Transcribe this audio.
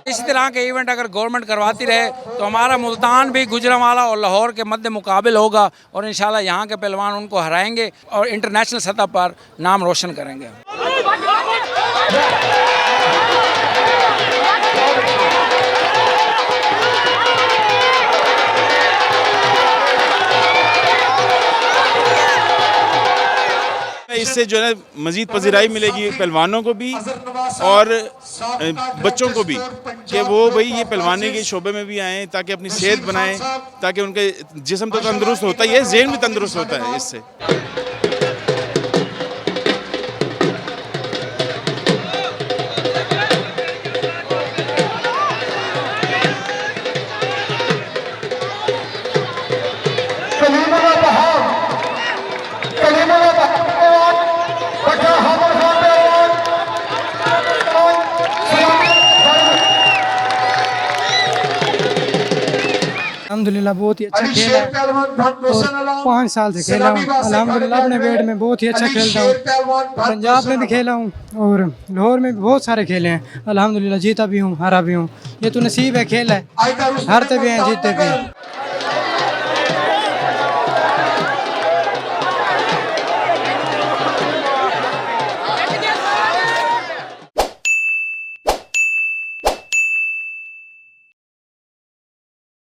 इसी तरह के इवेंट अगर गवर्नमेंट करवाती रहे तो हमारा मुल्तान भी गुजरांवाला और लाहौर के मध्य मुकाबिल होगा और इंशाल्लाह यहाँ के पहलवान उनको हराएंगे और इंटरनेशनल सतह पर नाम रोशन करेंगे। इससे जो है मजीद पजीराई मिलेगी पहलवानों को भी और बच्चों को भी कि वो भाई ये पहलवानी के शोबे में भी आएँ ताकि अपनी सेहत बनाएं, ताकि उनके जिस्म तो तंदुरुस्त होता ही है, ज़हन भी तंदुरुस्त होता है इससे। अल्हम्दुलिल्लाह बहुत ही अच्छा खेल है और 5 साल से खेला हूँ। अल्हम्दुलिल्लाह अपने वेट में बहुत ही अच्छा खेलता हूँ। पंजाब में भी खेला हूँ और लाहौर में भी बहुत सारे खेले हैं। अल्हम्दुलिल्लाह जीता भी हूँ, हारा भी हूँ। ये तो नसीब है, खेल है, हारते भी हैं जीतते भी हैं।